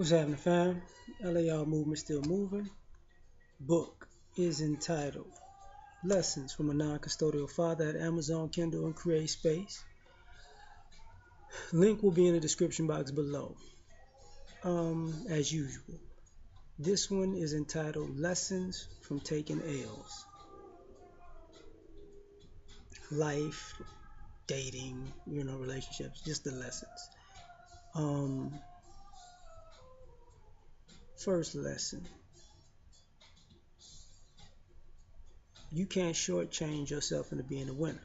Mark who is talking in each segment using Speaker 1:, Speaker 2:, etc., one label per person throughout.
Speaker 1: What's happening, fam? L.A.R movement still moving. Book is entitled Lessons from a Non-Custodial Father at Amazon, Kindle, and Create Space. Link will be in the description box below. As usual. This one is entitled Lessons from Taking L's. Life, dating, relationships, just the lessons. Um, First lesson. You can't shortchange yourself into being a winner.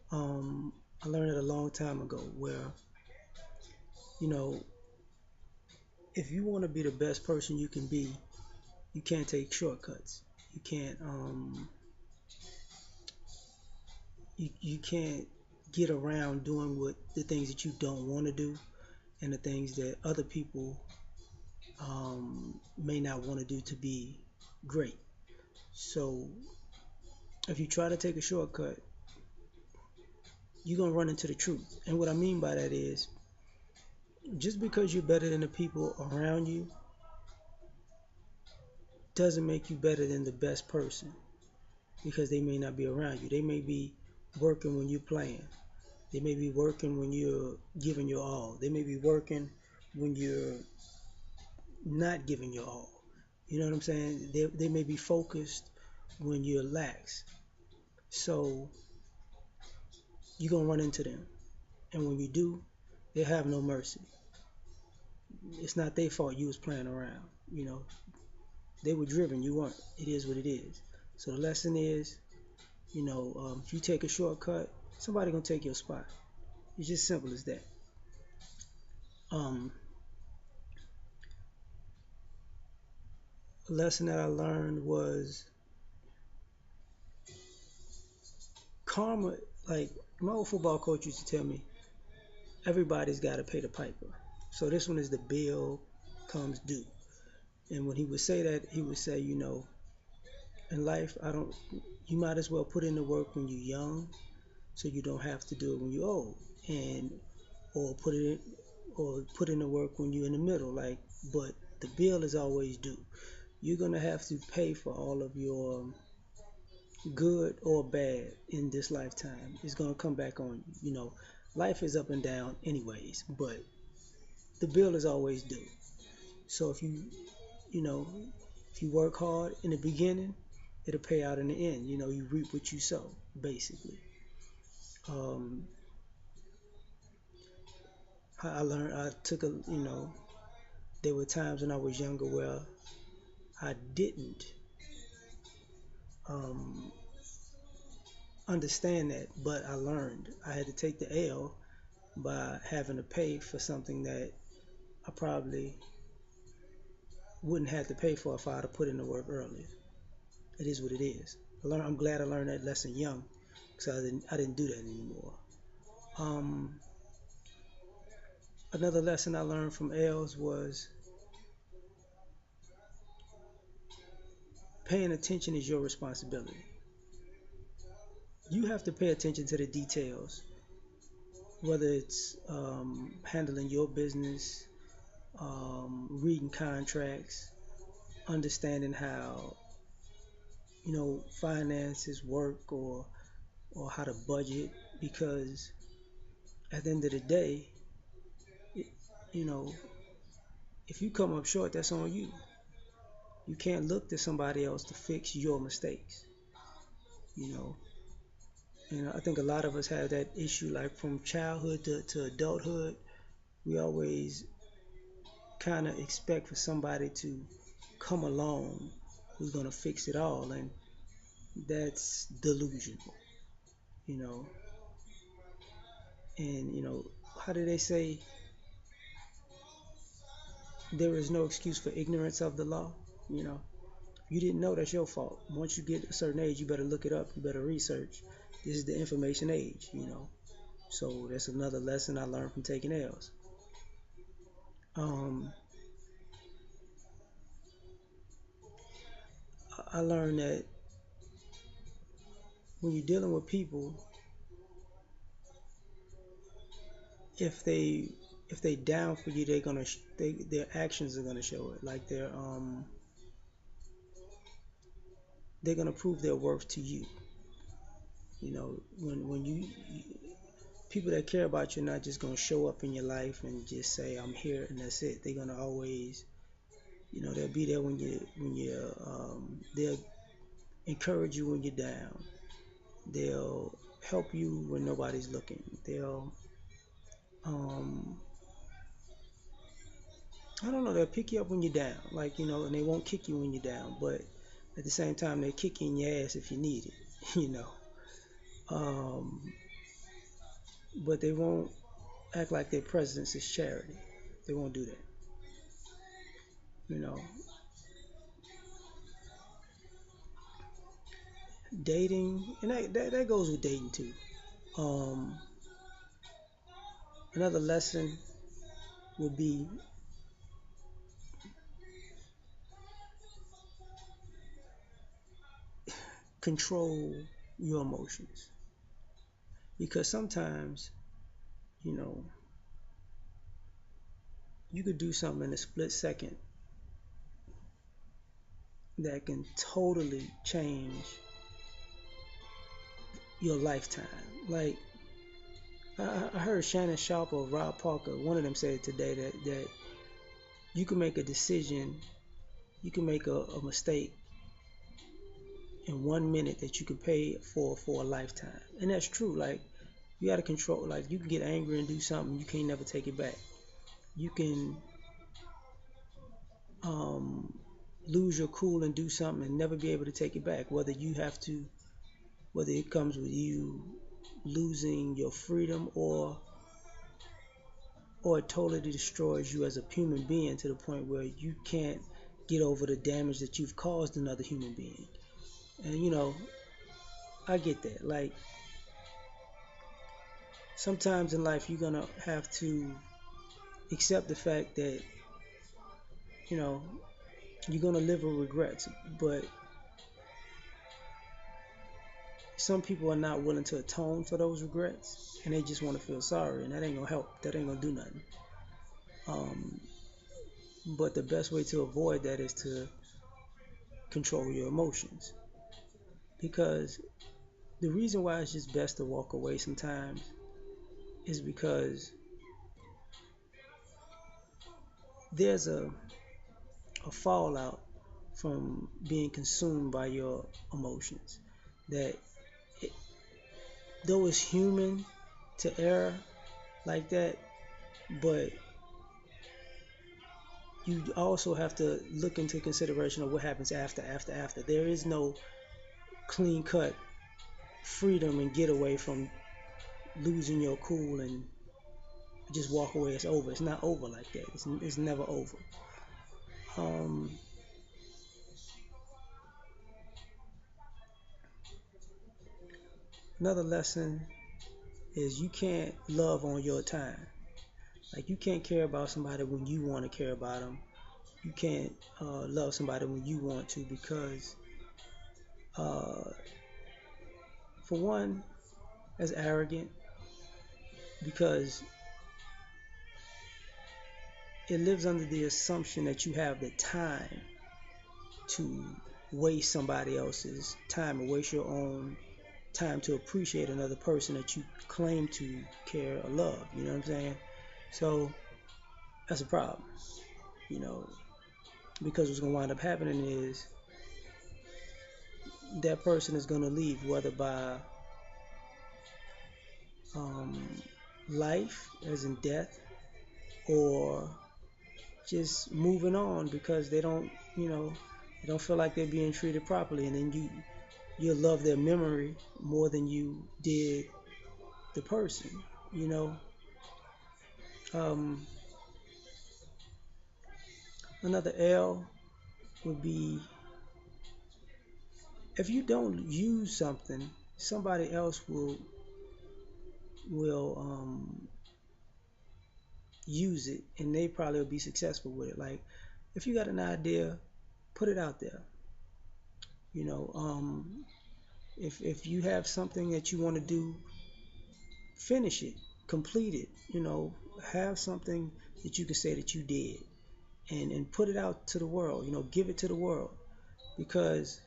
Speaker 1: I learned it a long time ago where, you know, if you want to be the best person you can be, you can't take shortcuts. You can't get around doing what the things that you don't want to do and the things that other people may not want to do to be great. So if you try to take a shortcut, you're gonna run into the truth. And what I mean by that is, just because you're better than the people around you doesn't make you better than the best person, because they may not be around you. They may be working when you're playing. They may be working when you're giving your all. They may be working when you're not giving your all. You know what I'm saying? They may be focused when you're lax. So you're going to run into them. And when you do, they have no mercy. It's not their fault you was playing around. They were driven. You weren't. It is what it is. So the lesson is, if you take a shortcut, somebody going to take your spot. It's just simple as that. A lesson that I learned was karma. Like, my old football coach used to tell me, everybody's got to pay the piper. So this one is the bill comes due. And when he would say that, he would say, in life, you might as well put in the work when you're young, so you don't have to do it when you're old, and or put in the work when you're in the middle. But the bill is always due. You're gonna have to pay for all of your good or bad in this lifetime. It's gonna come back on you. Life is up and down anyways, but the bill is always due. So you know, if you work hard in the beginning, it'll pay out in the end. You reap what you sow, basically. Um, I learned, I took there were times when I was younger where I didn't um, understand that, but I learned. I had to take the L by having to pay for something that I probably wouldn't have to pay for if I had to put in the work earlier. It is what it is. I'm glad I learned that lesson young, because I didn't do that anymore. Um, Another lesson I learned from L's was paying attention is your responsibility. You have to pay attention to the details, whether it's handling your business, reading contracts, understanding how finances work, or how to budget, because at the end of the day, it, you know, if you come up short, that's on you. You can't look to somebody else to fix your mistakes. You know, and I think a lot of us have that issue, like from childhood to adulthood. We always kind of expect for somebody to come along who's gonna fix it all, and that's delusional. You know, and how do they say, there is no excuse for ignorance of the law? You know, you didn't know, that's your fault. Once you get a certain age, you better look it up. You better research. This is the information age. So that's another lesson I learned from taking L's. Um, I learned that when you're dealing with people, if they if they down for you, their actions are gonna show it. Like they're gonna prove their worth to you. You know, when people that care about you are not just gonna show up in your life and just say I'm here and that's it. They're gonna always, they'll be there they'll encourage you when you're down. They'll help you when nobody's looking. They'll um I don't know, they'll pick you up when you're down. Like, and they won't kick you when you're down, but at the same time they'll kick you in your ass if you need it, you know. Um but they won't act like their presence is charity. They won't do that. You know, dating, and that goes with dating too. Um, Another lesson would be control your emotions, because sometimes, you know, you could do something in a split second that can totally change your lifetime. Like I heard Shannon Sharp or Rob Parker, one of them said today that you can make a decision, you can make a mistake in 1 minute that you can pay for a lifetime. And that's true. Like, you got to control. Like, you can get angry and do something, you can't never take it back. You can um, lose your cool and do something and never be able to take it back. Whether it comes with you losing your freedom, or it totally destroys you as a human being to the point where you can't get over the damage that you've caused another human being. And I get that. Like, sometimes in life you're gonna have to accept the fact that you know you're gonna live with regrets, but some people are not willing to atone for those regrets, and they just want to feel sorry, and that ain't gonna help. That ain't gonna do nothing. um, but the best way to avoid that is to control your emotions, because the reason why it's just best to walk away sometimes is because there's a fallout from being consumed by your emotions, that it, though it's human to err like that, but you also have to look into consideration of what happens after. There is no clean cut freedom and getaway from losing your cool and just walk away. It's over. It's not over like that. It's never over. Um, Another lesson is you can't love on your time. Like, you can't care about somebody when you want to care about them. You can't love somebody when you want to, because uh, for one, that's arrogant, because it lives under the assumption that you have the time to waste somebody else's time, or waste your own time to appreciate another person that you claim to care or love. You know what I'm saying? So that's a problem, you know, because what's going to wind up happening is that person is going to leave, whether by um, life, as in death, or just moving on because they don't feel like they're being treated properly, and then you'll love their memory more than you did the person. You know, um, Another L would be, if you don't use something, somebody else will use it, and they probably will be successful with it. Like, if you got an idea, put it out there. You know, if you have something that you want to do, finish it, complete it. have something that you can say that you did, and put it out to the world. Give it to the world, because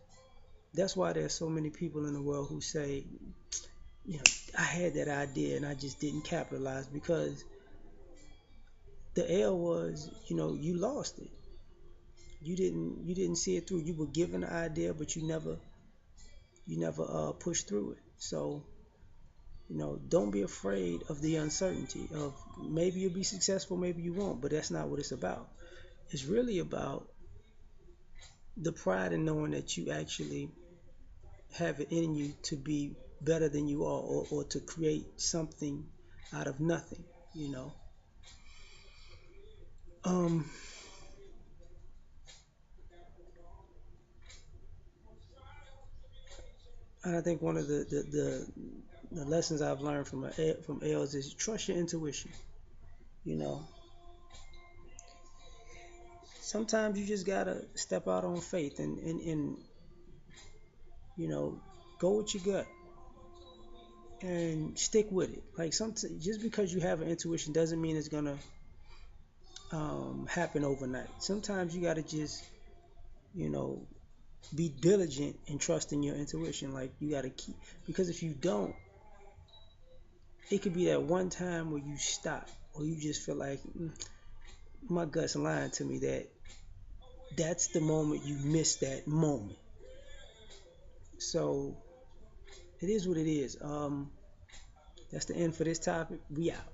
Speaker 1: that's why there's so many people in the world who say, you know, I had that idea and I just didn't capitalize, because the L was, you lost it. You didn't see it through. You were given the idea, but you never pushed through it. So, don't be afraid of the uncertainty of, maybe you'll be successful, maybe you won't, but that's not what it's about. It's really about the pride in knowing that you actually have it in you to be better than you are, or to create something out of nothing, you know. Um, and I think one of the lessons I've learned from L's is trust your intuition. You know, sometimes you just gotta step out on faith, and you know, go with your gut and stick with it. Like, just because you have an intuition doesn't mean it's gonna happen overnight. Sometimes you gotta just, you know, be diligent and trust in your intuition. Like, you gotta keep, because if you don't, it could be that one time where you stop, or you just feel like, my gut's lying to me, that's the moment you miss that moment. So it is what it is. That's the end for this topic. We out.